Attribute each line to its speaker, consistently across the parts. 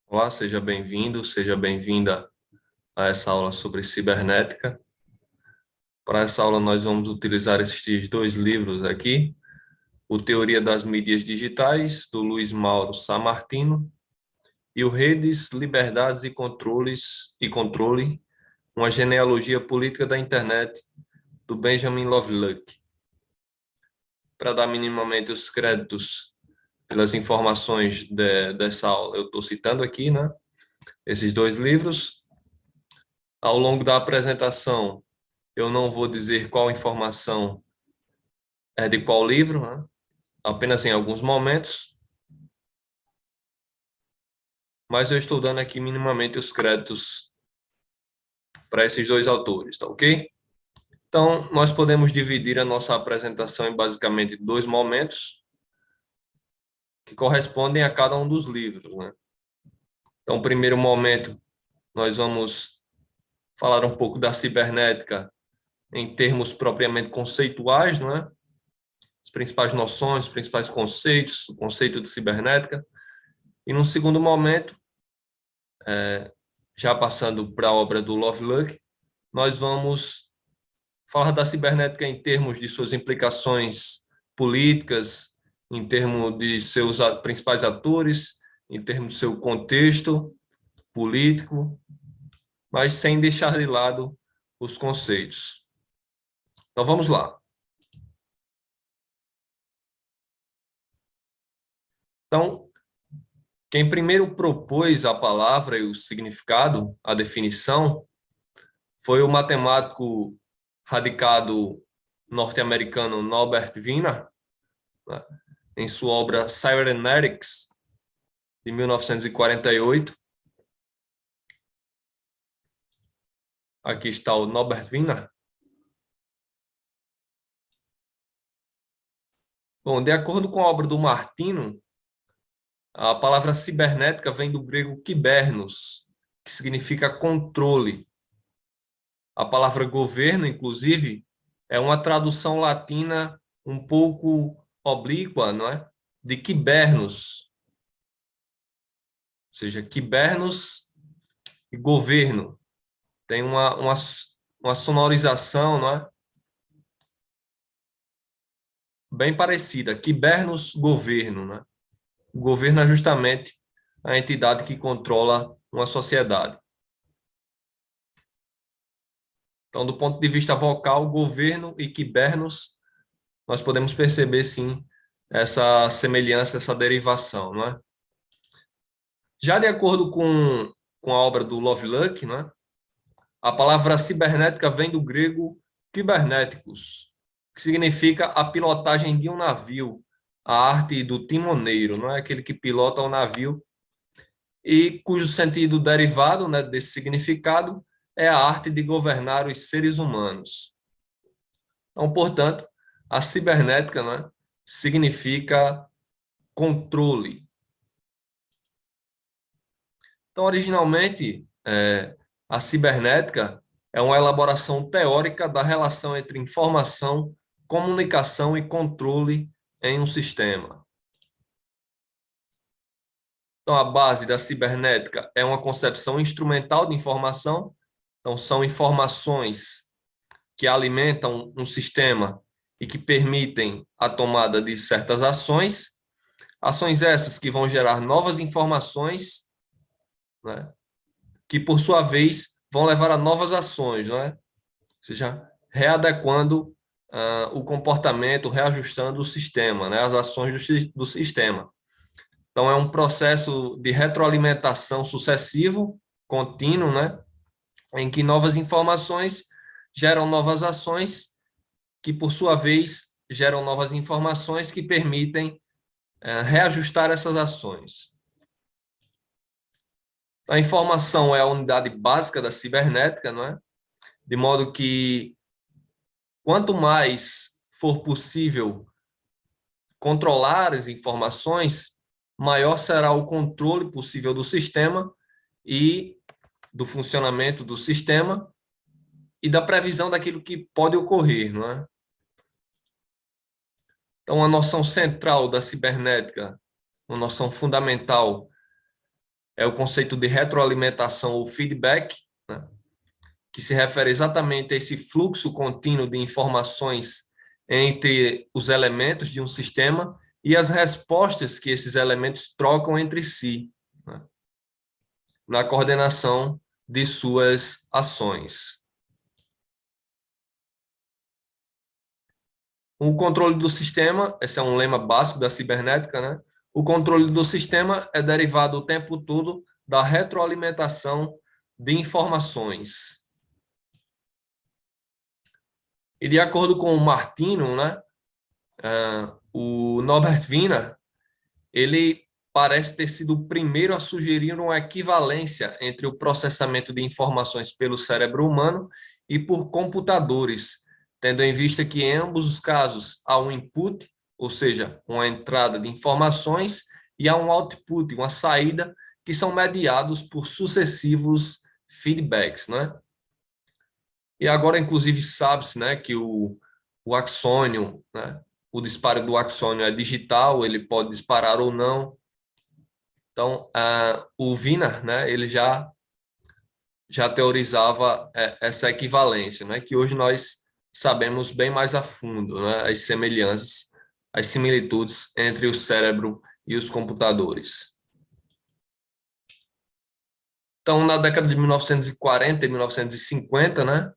Speaker 1: Olá, seja bem-vindo, seja bem-vinda a essa aula sobre cibernética. Para essa aula, nós vamos utilizar esses dois livros aqui, o Teoria das Mídias Digitais, do Luiz Mauro Sammartino, e o Redes, Liberdades e Controle, uma genealogia política da internet, do Benjamin Lovelock. Para dar minimamente os créditos pelas informações dessa aula, eu estou citando aqui, né, esses dois livros. Ao longo da apresentação, eu não vou dizer qual informação é de qual livro, né? Apenas em alguns momentos, mas eu estou dando aqui minimamente os créditos para esses dois autores, tá ok? Então, nós podemos dividir a nossa apresentação em basicamente dois momentos, que correspondem a cada um dos livros, né? Então, o primeiro momento, nós vamos falar um pouco da cibernética em termos propriamente conceituais, né? As principais noções, os principais conceitos, o conceito de cibernética. E num segundo momento, já passando para a obra do Lovelock, nós vamos falar da cibernética em termos de suas implicações políticas, em termos de seus principais atores, em termos de seu contexto político, mas sem deixar de lado os conceitos. Então vamos lá. Então, quem primeiro propôs a palavra e o significado, a definição, foi o matemático radicado norte-americano Norbert Wiener, né, em sua obra Cybernetics, de 1948. Aqui está o Norbert Wiener. Bom, de acordo com a obra do Martino, a palavra cibernética vem do grego kibernos, que significa controle. A palavra governo, inclusive, é uma tradução latina um pouco oblíqua, não é? De kibernos, ou seja, kibernos e governo. Tem uma sonorização, não é? Bem parecida, kibernos governo, né? O governo é justamente a entidade que controla uma sociedade. Então, do ponto de vista vocal, governo e kibernos, nós podemos perceber, sim, essa semelhança, essa derivação, não é? Já de acordo com a obra do Lovelock, não é? A palavra cibernética vem do grego kybernéticos, que significa a pilotagem de um navio, a arte do timoneiro, não é? Aquele que pilota o navio, e cujo sentido derivado, né, desse significado é a arte de governar os seres humanos. Então, portanto, a cibernética, né, significa controle. Então, originalmente, a cibernética é uma elaboração teórica da relação entre informação, comunicação e controle em um sistema. Então, a base da cibernética é uma concepção instrumental de informação. Então, são informações que alimentam um sistema e que permitem a tomada de certas ações. Ações essas que vão gerar novas informações, né, que, por sua vez, vão levar a novas ações, não é? Ou seja, readequando o comportamento, reajustando o sistema, né, as ações do sistema. Então, é um processo de retroalimentação sucessivo, contínuo, né, em que novas informações geram novas ações, que, por sua vez, geram novas informações que permitem reajustar essas ações. A informação é a unidade básica da cibernética, não é? De modo que, quanto mais for possível controlar as informações, maior será o controle possível do sistema e do funcionamento do sistema e da previsão daquilo que pode ocorrer, não é? Então, a noção central da cibernética, uma noção fundamental, é o conceito de retroalimentação ou feedback, né? Que se refere exatamente a esse fluxo contínuo de informações entre os elementos de um sistema e as respostas que esses elementos trocam entre si, né? Na coordenação de suas ações. O controle do sistema, esse é um lema básico da cibernética, né? O controle do sistema é derivado o tempo todo da retroalimentação de informações. E de acordo com o Martino, né, o Norbert Wiener, ele parece ter sido o primeiro a sugerir uma equivalência entre o processamento de informações pelo cérebro humano e por computadores, tendo em vista que em ambos os casos há um input, ou seja, uma entrada de informações, e há um output, uma saída, que são mediados por sucessivos feedbacks, né? E agora, inclusive, sabe-se, né, que o axônio, né, o disparo do axônio é digital, ele pode disparar ou não. Então, o Wiener, né, ele já teorizava essa equivalência, né, que hoje nós sabemos bem mais a fundo, né, as semelhanças, as similitudes entre o cérebro e os computadores. Então, na década de 1940 e 1950, né,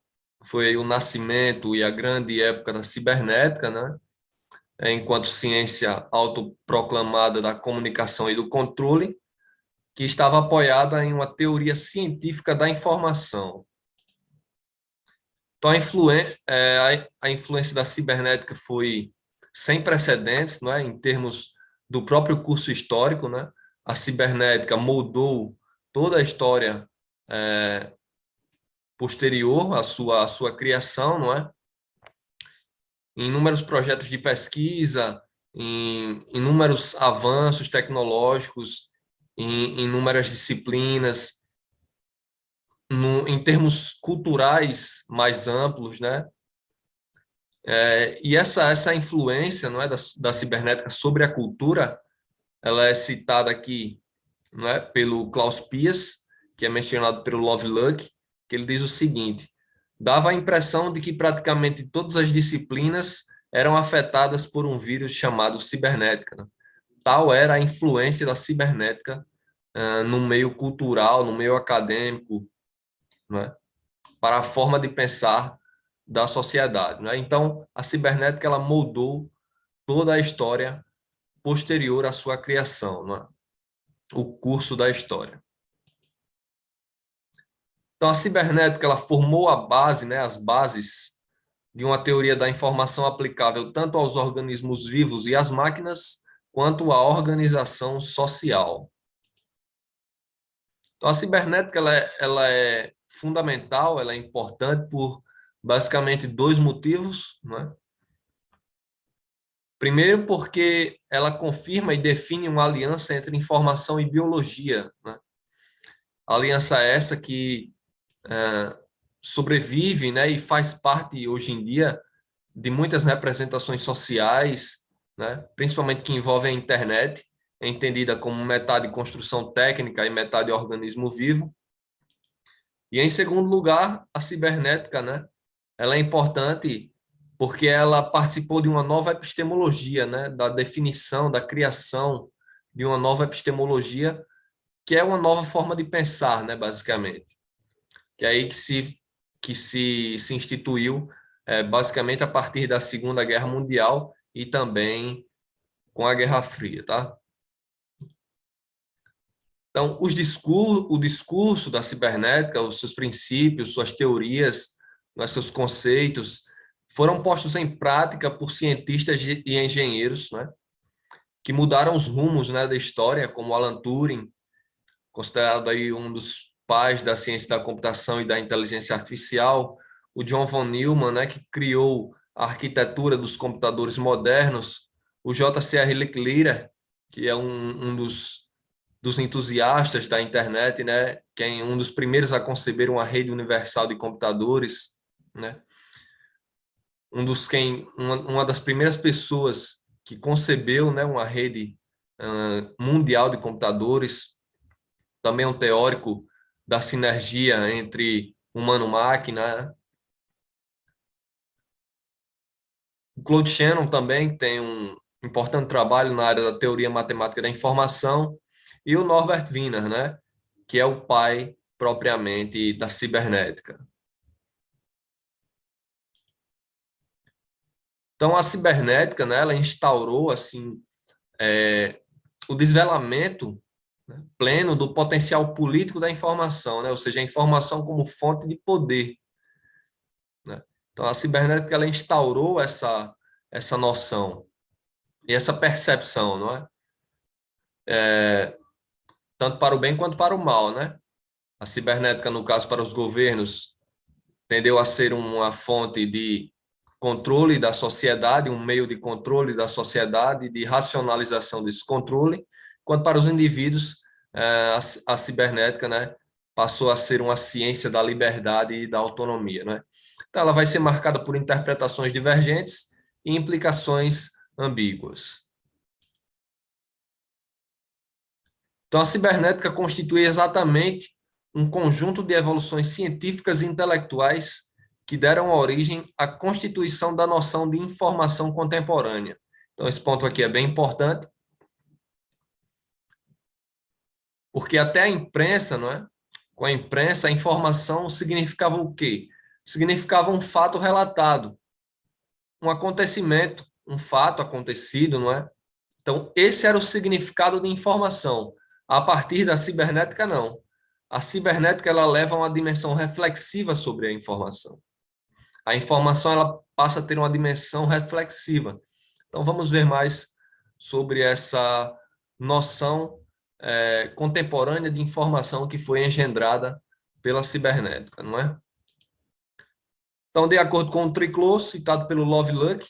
Speaker 1: foi o nascimento e a grande época da cibernética, né, enquanto ciência autoproclamada da comunicação e do controle, que estava apoiada em uma teoria científica da informação. Então, a influência da cibernética foi sem precedentes, não é? Em termos do próprio curso histórico, né? A cibernética moldou toda a história posterior à sua criação, não é? Em inúmeros projetos de pesquisa, em inúmeros avanços tecnológicos, em inúmeras disciplinas, em termos culturais mais amplos, né? E essa influência, não é, da cibernética sobre a cultura, ela é citada aqui, não é, pelo Klaus Pias, que é mencionado pelo Lovelock, que ele diz o seguinte: dava a impressão de que praticamente todas as disciplinas eram afetadas por um vírus chamado cibernética, né? Tal era a influência da cibernética no meio cultural, no meio acadêmico, né, para a forma de pensar da sociedade, né? Então, a cibernética ela moldou toda a história posterior à sua criação, né? O curso da história. Então, a cibernética ela formou a base, né, as bases de uma teoria da informação aplicável tanto aos organismos vivos e às máquinas, quanto à organização social. Então, a cibernética ela é fundamental, ela é importante por basicamente dois motivos, né? Primeiro, porque ela confirma e define uma aliança entre informação e biologia, né? Aliança essa que sobrevive, né, e faz parte hoje em dia de muitas representações sociais, né, principalmente que envolvem a internet, entendida como metade construção técnica e metade organismo vivo. E em segundo lugar, a cibernética, né, ela é importante porque ela participou de uma nova epistemologia, né, da definição, da criação de uma nova epistemologia, que é uma nova forma de pensar, né, basicamente. Que é aí que se instituiu basicamente a partir da Segunda Guerra Mundial e também com a Guerra Fria, tá? Então, o discurso da cibernética, os seus princípios, suas teorias, né, seus conceitos, foram postos em prática por cientistas e engenheiros, né, que mudaram os rumos, né, da história, como Alan Turing, considerado aí um dos pais da ciência da computação e da inteligência artificial, o John von Neumann, né, que criou a arquitetura dos computadores modernos, o J.C.R. Leclerc, que é um dos entusiastas da internet, né, que é um dos primeiros a conceber uma rede universal de computadores, né, uma das primeiras pessoas que concebeu, né, uma rede mundial de computadores, também um teórico da sinergia entre humano-máquina. O Claude Shannon também tem um importante trabalho na área da teoria matemática da informação, e o Norbert Wiener, né, que é o pai propriamente da cibernética. Então, a cibernética, né, ela instaurou assim o desvelamento, né, pleno do potencial político da informação, né, ou seja, a informação como fonte de poder, né? Então, a cibernética ela instaurou essa noção e essa percepção, não é? Tanto para o bem quanto para o mal, né? A cibernética, no caso, para os governos, tendeu a ser uma fonte de controle da sociedade, um meio de controle da sociedade, de racionalização desse controle, quanto para os indivíduos, a cibernética, né, passou a ser uma ciência da liberdade e da autonomia, né? Então, ela vai ser marcada por interpretações divergentes e implicações ambíguas. Então, a cibernética constitui exatamente um conjunto de evoluções científicas e intelectuais que deram origem à constituição da noção de informação contemporânea. Então, esse ponto aqui é bem importante, porque até a imprensa, não é? Com a imprensa, a informação significava o quê? Significava um fato relatado, um acontecimento, um fato acontecido, não é? Então, esse era o significado de informação. A partir da cibernética, não. A cibernética ela leva a uma dimensão reflexiva sobre a informação. A informação ela passa a ter uma dimensão reflexiva. Então, vamos ver mais sobre essa noção contemporânea de informação que foi engendrada pela cibernética, não é? Então, de acordo com o Triclot, citado pelo Lovelock,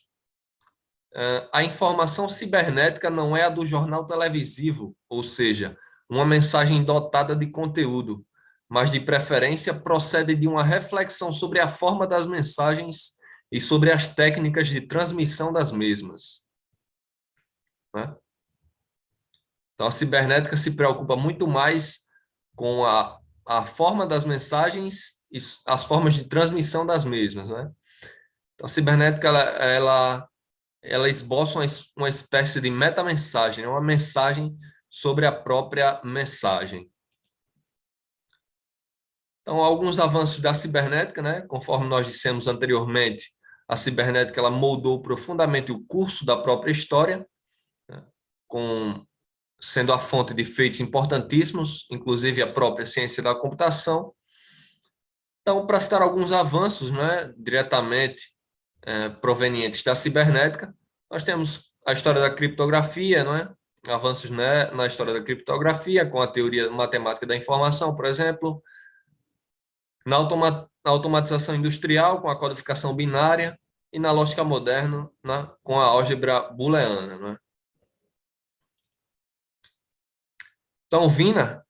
Speaker 1: a informação cibernética não é a do jornal televisivo, ou seja, uma mensagem dotada de conteúdo, mas de preferência procede de uma reflexão sobre a forma das mensagens e sobre as técnicas de transmissão das mesmas, né? Então, a cibernética se preocupa muito mais com a forma das mensagens e as formas de transmissão das mesmas, né? Então, a cibernética ela esboça uma espécie de metamensagem, uma mensagem sobre a própria mensagem. Então, alguns avanços da cibernética, né? Conforme nós dissemos anteriormente, a cibernética ela moldou profundamente o curso da própria história, né? Sendo a fonte de feitos importantíssimos, inclusive a própria ciência da computação. Então, para citar alguns avanços, né, diretamente provenientes da cibernética, nós temos a história da criptografia, não é? Avanços, né, na história da criptografia, com a teoria matemática da informação, por exemplo, na automatização industrial, com a codificação binária, e na lógica moderna, né, com a álgebra booleana, não é? Então, Wiener,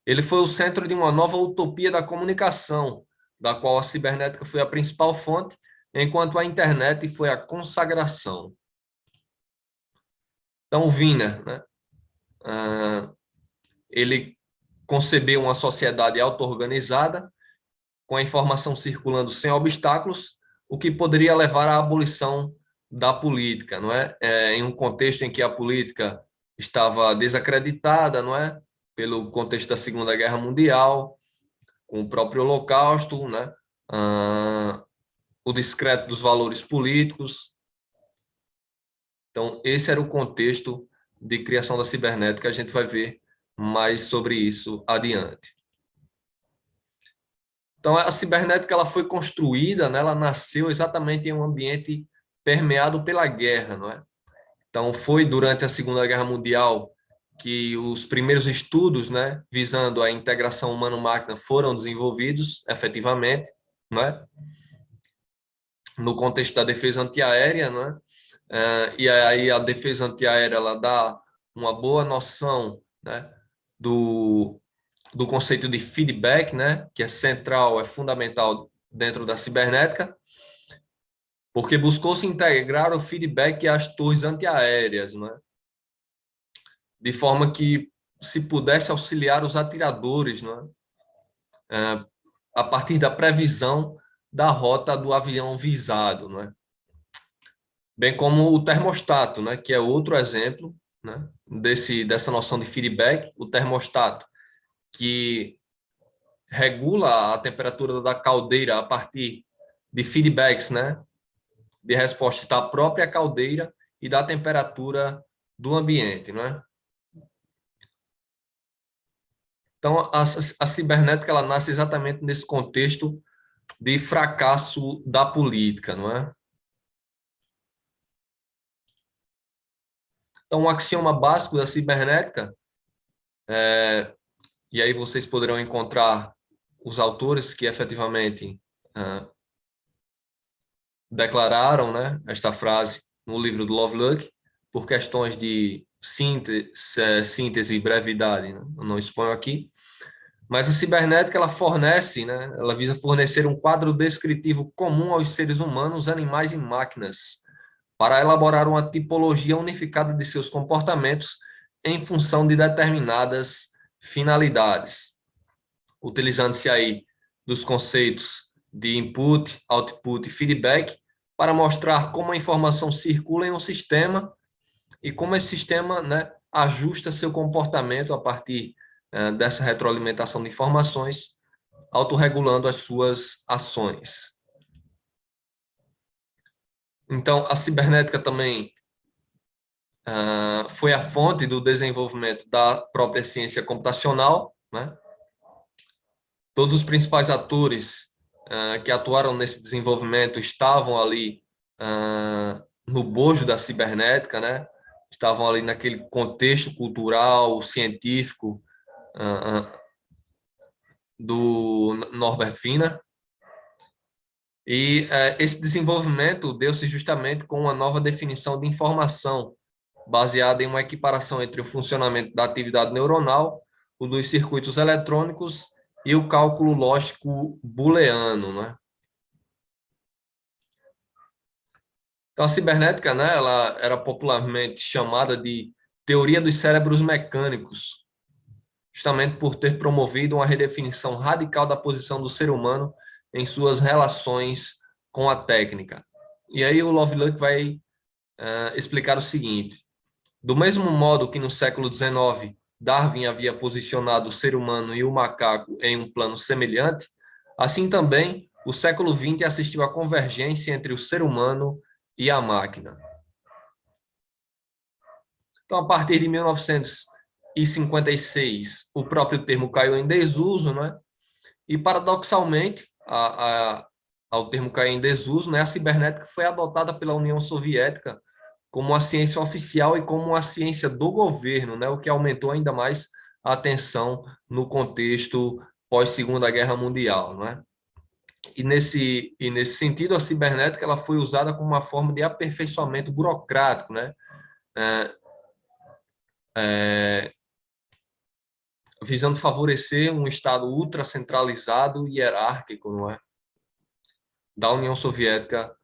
Speaker 1: ele foi o centro de uma nova utopia da comunicação, da qual a cibernética foi a principal fonte, enquanto a internet foi a consagração. Então, Wiener, né, ele concebeu uma sociedade auto-organizada, com a informação circulando sem obstáculos, o que poderia levar à abolição da política, não é? Em um contexto em que a política estava desacreditada, não é? Pelo contexto da Segunda Guerra Mundial, com o próprio Holocausto, né? O descrédito dos valores políticos. Então, esse era o contexto de criação da cibernética. A gente vai ver mais sobre isso adiante. Então, a cibernética ela foi construída, né? Ela nasceu exatamente em um ambiente permeado pela guerra, não é? Então, foi durante a Segunda Guerra Mundial que os primeiros estudos, né, visando a integração humano-máquina foram desenvolvidos, efetivamente, não é? No contexto da defesa antiaérea, não é? E aí a defesa antiaérea ela dá uma boa noção, né, do conceito de feedback, né, que é central, é fundamental dentro da cibernética. porque buscou-se integrar o feedback às torres antiaéreas, não é? De forma que se pudesse auxiliar os atiradores, não é? A partir da previsão da rota do avião visado, não é? Bem como o termostato, né, que é outro exemplo, né, dessa noção de feedback, o termostato, que regula a temperatura da caldeira a partir de feedbacks, né, de resposta da própria caldeira e da temperatura do ambiente, não é? Então, a cibernética ela nasce exatamente nesse contexto de fracasso da política, não é? Então, um axioma básico da cibernética, e aí vocês poderão encontrar os autores que efetivamente declararam, né, esta frase no livro do Lovelock, por questões de síntese e brevidade, né? Eu não exponho aqui, mas a cibernética ela fornece, né, ela visa fornecer um quadro descritivo comum aos seres humanos, animais e máquinas, para elaborar uma tipologia unificada de seus comportamentos em função de determinadas finalidades, utilizando-se aí dos conceitos de input, output e feedback para mostrar como a informação circula em um sistema e como esse sistema, né, ajusta seu comportamento a partir dessa retroalimentação de informações, autorregulando as suas ações. Então, a cibernética também foi a fonte do desenvolvimento da própria ciência computacional, né? Todos os principais atores que atuaram nesse desenvolvimento estavam ali no bojo da cibernética, né? Estavam ali naquele contexto cultural, científico do Norbert Wiener. E esse desenvolvimento deu-se justamente com uma nova definição de informação, baseada em uma equiparação entre o funcionamento da atividade neuronal, o dos circuitos eletrônicos e o cálculo lógico booleano, né? Então, a cibernética, né, ela era popularmente chamada de teoria dos cérebros mecânicos, justamente por ter promovido uma redefinição radical da posição do ser humano em suas relações com a técnica. E aí o Lovelock vai explicar o seguinte: do mesmo modo que no século XIX Darwin havia posicionado o ser humano e o macaco em um plano semelhante, assim também o século XX assistiu à convergência entre o ser humano e a máquina. Então, a partir de 1956, o próprio termo caiu em desuso, né? E, paradoxalmente, ao termo cair em desuso, né, a cibernética foi adotada pela União Soviética como a ciência oficial e como a ciência do governo, né, o que aumentou ainda mais a atenção no contexto pós-Segunda Guerra Mundial, né? E nesse sentido, a cibernética ela foi usada como uma forma de aperfeiçoamento burocrático, né? Visando favorecer um Estado ultracentralizado e hierárquico, não é? Da União Soviética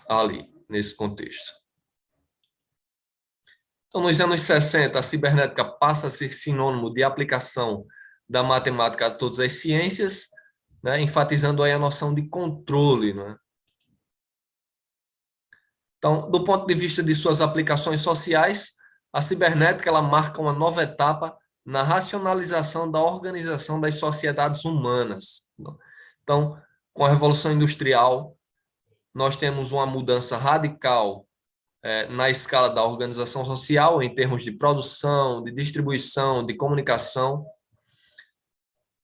Speaker 1: ali, nesse contexto. Então, nos anos 60, a cibernética passa a ser sinônimo de aplicação da matemática a todas as ciências, né, enfatizando aí a noção de controle, né? Então, do ponto de vista de suas aplicações sociais, a cibernética ela marca uma nova etapa na racionalização da organização das sociedades humanas. Então, com a Revolução Industrial, nós temos uma mudança radical na escala da organização social, em termos de produção, de distribuição, de comunicação,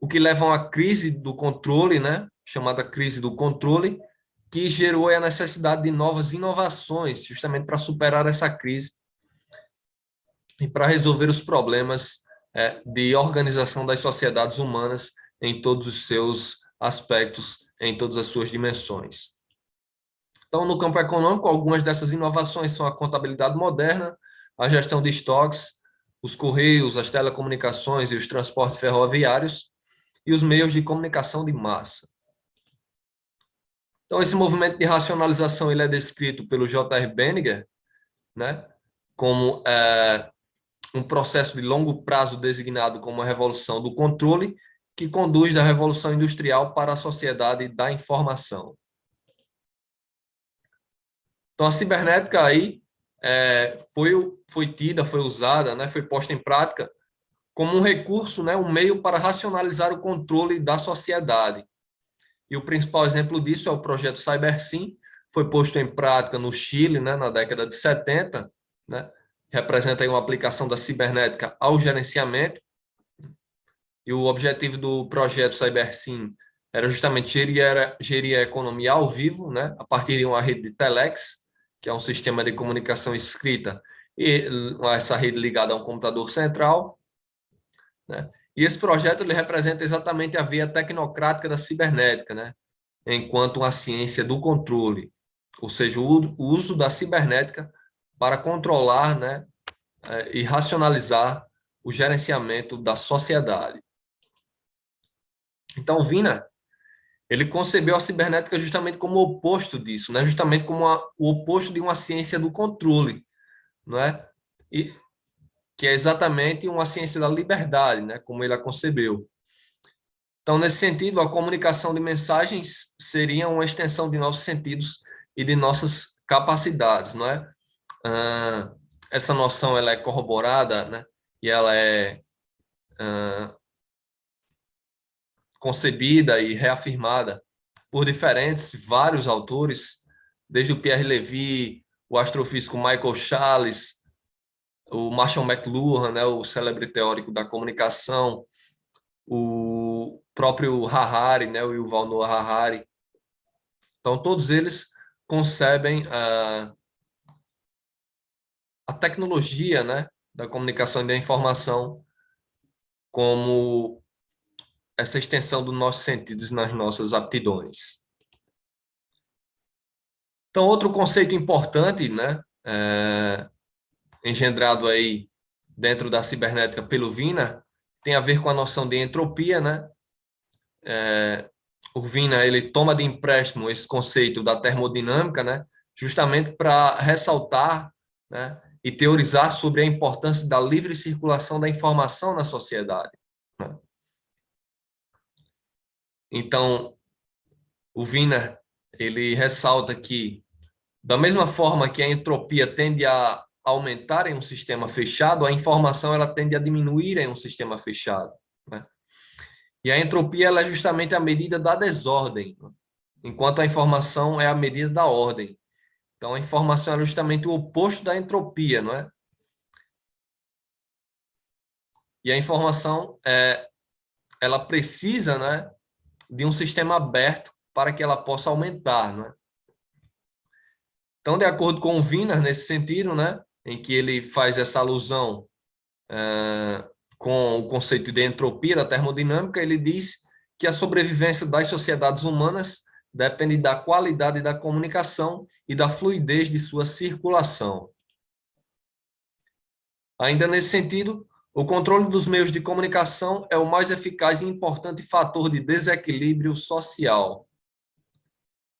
Speaker 1: o que leva a uma crise do controle, né, chamada crise do controle, que gerou a necessidade de novas inovações, justamente para superar essa crise e para resolver os problemas de organização das sociedades humanas em todos os seus aspectos, em todas as suas dimensões. Então, no campo econômico, algumas dessas inovações são a contabilidade moderna, a gestão de estoques, os correios, as telecomunicações e os transportes ferroviários e os meios de comunicação de massa. Então, esse movimento de racionalização ele é descrito pelo J.R. Benninger, né, como um processo de longo prazo designado como a revolução do controle, que conduz da revolução industrial para a sociedade da informação. Então, a cibernética aí foi tida, foi usada, né, foi posta em prática como um recurso, né, um meio para racionalizar o controle da sociedade. E o principal exemplo disso é o projeto CyberSyn, foi posto em prática no Chile, né, na década de 70, né, representa aí uma aplicação da cibernética ao gerenciamento, e o objetivo do projeto CyberSyn era justamente gerir a economia ao vivo, né, a partir de uma rede de telex, que é um sistema de comunicação escrita, e essa rede ligada a um computador central, né? E esse projeto ele representa exatamente a via tecnocrática da cibernética, né? Enquanto uma ciência do controle, ou seja, o uso da cibernética para controlar, né, e racionalizar o gerenciamento da sociedade. Então, Wiener, ele concebeu a cibernética justamente como o oposto disso, né? Justamente como o oposto de uma ciência do controle, não é? E que é exatamente uma ciência da liberdade, né? Como ele a concebeu. Então, nesse sentido, a comunicação de mensagens seria uma extensão de nossos sentidos e de nossas capacidades, não é? Essa noção ela é corroborada, né? E ela é concebida e reafirmada por vários autores, desde o Pierre Levy, o astrofísico Michael Charles, o Marshall McLuhan, né, o célebre teórico da comunicação, o próprio Harari, né, o Yuval Noah Harari. Então, todos eles concebem a tecnologia, né, da comunicação e da informação como essa extensão dos nossos sentidos nas nossas aptidões. Então, outro conceito importante, né, engendrado aí dentro da cibernética pelo Wiener, tem a ver com a noção de entropia, né? O Wiener ele toma de empréstimo esse conceito da termodinâmica, né? Justamente para ressaltar, né, e teorizar sobre a importância da livre circulação da informação na sociedade, né? Então, o Wiener ele ressalta que, da mesma forma que a entropia tende a aumentar em um sistema fechado, a informação ela tende a diminuir em um sistema fechado, né? E a entropia ela é justamente a medida da desordem, né? Enquanto a informação é a medida da ordem. Então, a informação é justamente o oposto da entropia, não é? E a informação ela precisa, né, de um sistema aberto para que ela possa aumentar, não é? Então, de acordo com o Wiener, nesse sentido, né, em que ele faz essa alusão com o conceito de entropia da termodinâmica, ele diz que a sobrevivência das sociedades humanas depende da qualidade da comunicação e da fluidez de sua circulação. Ainda nesse sentido, o controle dos meios de comunicação é o mais eficaz e importante fator de desequilíbrio social.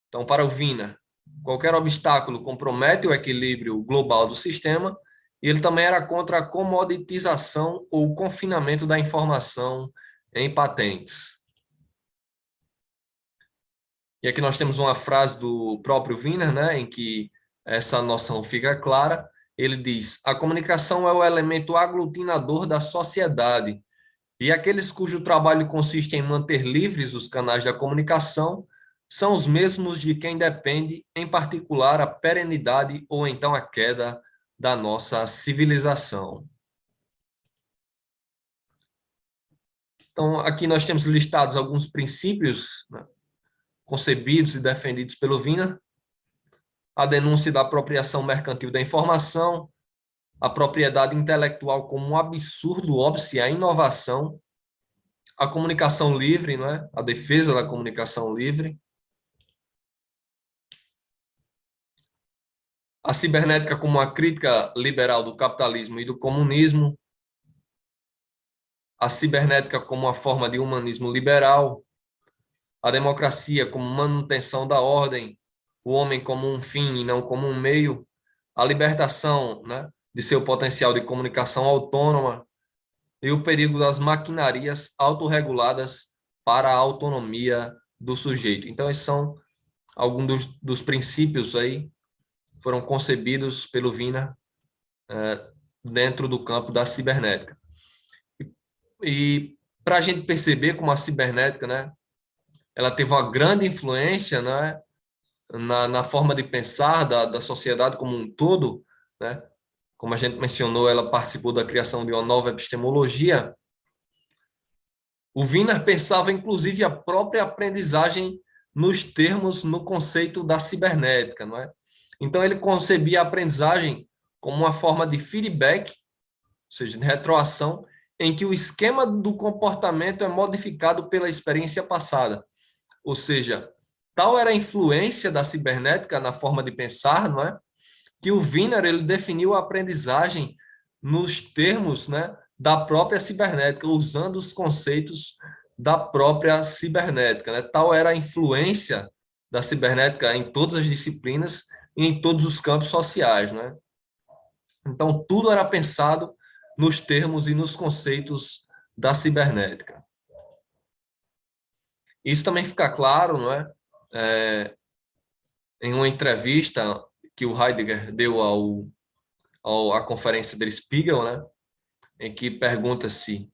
Speaker 1: Então, para o Wiener, qualquer obstáculo compromete o equilíbrio global do sistema, e ele também era contra a comoditização ou confinamento da informação em patentes. E aqui nós temos uma frase do próprio Wiener, né, em que essa noção fica clara. Ele diz: a comunicação é o elemento aglutinador da sociedade, e aqueles cujo trabalho consiste em manter livres os canais da comunicação são os mesmos de quem depende, em particular, a perenidade ou então a queda da nossa civilização. Então, aqui nós temos listados alguns princípios, né, concebidos e defendidos pelo Wiener: a denúncia da apropriação mercantil da informação, a propriedade intelectual como um absurdo óbice à inovação, a comunicação livre, não é? A defesa da comunicação livre, a cibernética como uma crítica liberal do capitalismo e do comunismo, a cibernética como uma forma de humanismo liberal, a democracia como manutenção da ordem, o homem como um fim e não como um meio, a libertação, né, de seu potencial de comunicação autônoma e o perigo das maquinarias autorreguladas para a autonomia do sujeito. Então, esses são alguns dos princípios aí foram concebidos pelo Wiener dentro do campo da cibernética. E para a gente perceber como a cibernética, né, ela teve uma grande influência, né, na forma de pensar da sociedade como um todo, né? Como a gente mencionou, ela participou da criação de uma nova epistemologia. O Wiener pensava, inclusive, a própria aprendizagem nos termos, no conceito da cibernética, não é? Então, ele concebia a aprendizagem como uma forma de feedback, ou seja, de retroação, em que o esquema do comportamento é modificado pela experiência passada. Ou seja, tal era a influência da cibernética na forma de pensar, não é? Que o Wiener ele definiu a aprendizagem nos termos, né, da própria cibernética, usando os conceitos da própria cibernética, né? Tal era a influência da cibernética em todas as disciplinas e em todos os campos sociais, né? Então, tudo era pensado nos termos e nos conceitos da cibernética. Isso também fica claro, não é? Em uma entrevista que o Heidegger deu à conferência der Spiegel, né? Em que pergunta-se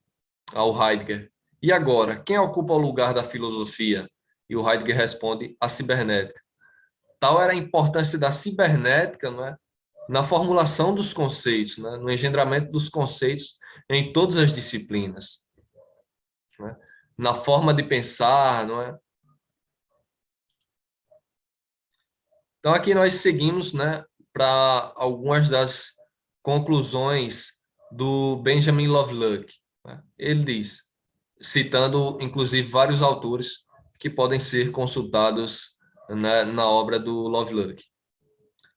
Speaker 1: ao Heidegger, e agora, quem ocupa o lugar da filosofia? E o Heidegger responde, a cibernética. Tal era a importância da cibernética, não é? Na formulação dos conceitos, né? No engendramento dos conceitos em todas as disciplinas, né? Na forma de pensar, não é? Então, aqui nós seguimos, né, para algumas das conclusões do Benjamin Lovelock, né? Ele diz, citando, inclusive, vários autores que podem ser consultados, né, na obra do Lovelock.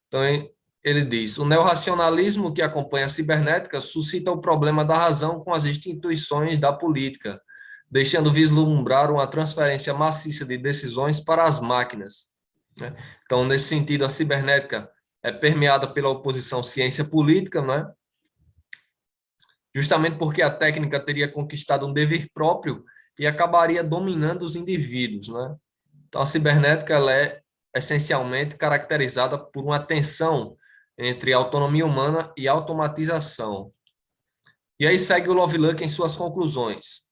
Speaker 1: Então, ele diz, o neorracionalismo que acompanha a cibernética suscita o problema da razão com as instituições da política, deixando vislumbrar uma transferência maciça de decisões para as máquinas, né? Então, nesse sentido, a cibernética é permeada pela oposição ciência-política, né? Justamente porque a técnica teria conquistado um dever próprio e acabaria dominando os indivíduos, né? Então, a cibernética ela é essencialmente caracterizada por uma tensão entre autonomia humana e automatização. E aí segue o Lovelock em suas conclusões.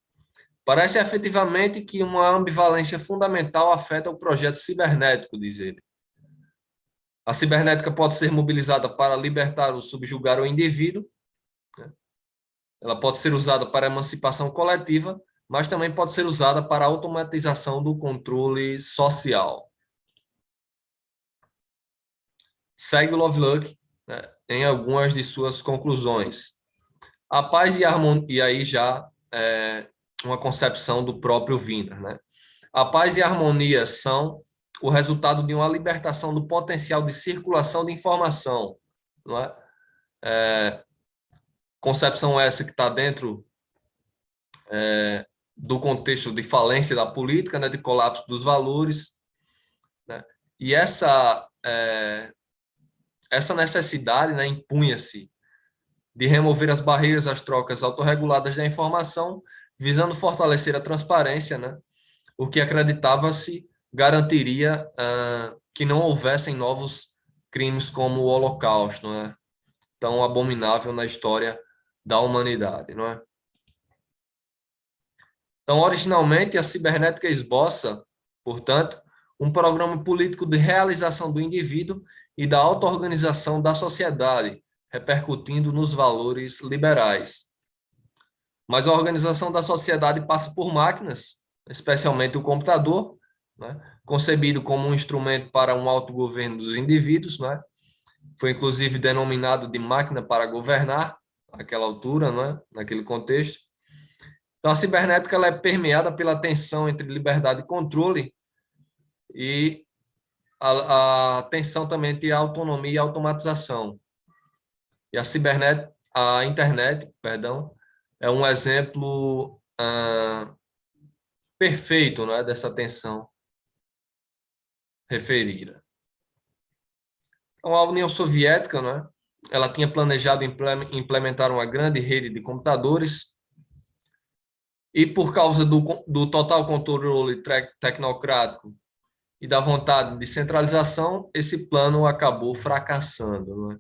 Speaker 1: Parece efetivamente que uma ambivalência fundamental afeta o projeto cibernético, diz ele. A cibernética pode ser mobilizada para libertar ou subjugar o indivíduo, né? Ela pode ser usada para emancipação coletiva, mas também pode ser usada para a automatização do controle social. Segue o Lovelock, né, em algumas de suas conclusões. A paz e a harmonia, e aí já uma concepção do próprio Wiener, né? A paz e a harmonia são o resultado de uma libertação do potencial de circulação de informação, não é? Concepção essa que está dentro do contexto de falência da política, né, de colapso dos valores, né? E essa necessidade, né, impunha-se de remover as barreiras às trocas autorreguladas da informação, visando fortalecer a transparência, né? O que acreditava-se garantiria que não houvessem novos crimes como o Holocausto, né? Tão abominável na história da humanidade, não é? Então, originalmente, a cibernética esboça, portanto, um programa político de realização do indivíduo e da auto-organização da sociedade, repercutindo nos valores liberais. Mas a organização da sociedade passa por máquinas, especialmente o computador, né? Concebido como um instrumento para um autogoverno dos indivíduos, né? Foi inclusive denominado de máquina para governar, naquela altura, né? Naquele contexto. Então, a cibernética ela é permeada pela tensão entre liberdade e controle e a tensão também entre autonomia e automatização. E a internet, perdão, é um exemplo perfeito, não é, dessa tensão referida. Então, a União Soviética, não é, ela tinha planejado implementar uma grande rede de computadores e, por causa do total controle tecnocrático e da vontade de centralização, esse plano acabou fracassando, não é?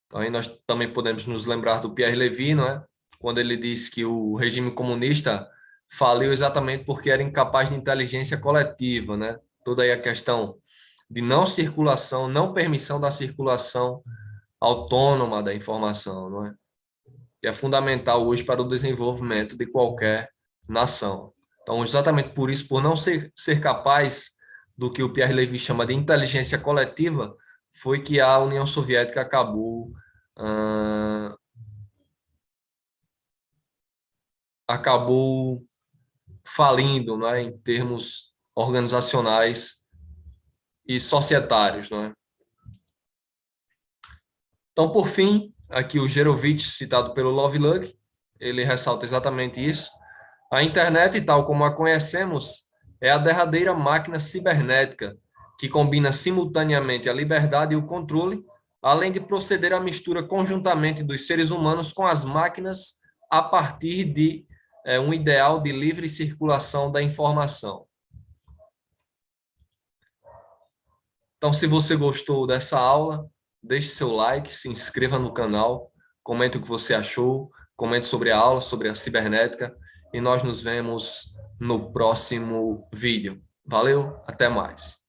Speaker 1: Então, aí nós também podemos nos lembrar do Pierre Levy, não é? Quando ele disse que o regime comunista faliu exatamente porque era incapaz de inteligência coletiva, né? Toda aí a questão de não circulação, não permissão da circulação autônoma da informação, não é? Que é fundamental hoje para o desenvolvimento de qualquer nação. Então, exatamente por isso, por não ser capaz do que o Pierre Levy chama de inteligência coletiva, foi que a União Soviética acabou falindo, né, em termos organizacionais e societários, não é? Então, por fim, aqui o Gerovitch, citado pelo Lovelock, ele ressalta exatamente isso. A internet, tal como a conhecemos, é a derradeira máquina cibernética que combina simultaneamente a liberdade e o controle, além de proceder à mistura conjuntamente dos seres humanos com as máquinas a partir de um ideal de livre circulação da informação. Então, se você gostou dessa aula, deixe seu like, se inscreva no canal, comente o que você achou, comente sobre a aula, sobre a cibernética, e nós nos vemos no próximo vídeo. Valeu, até mais.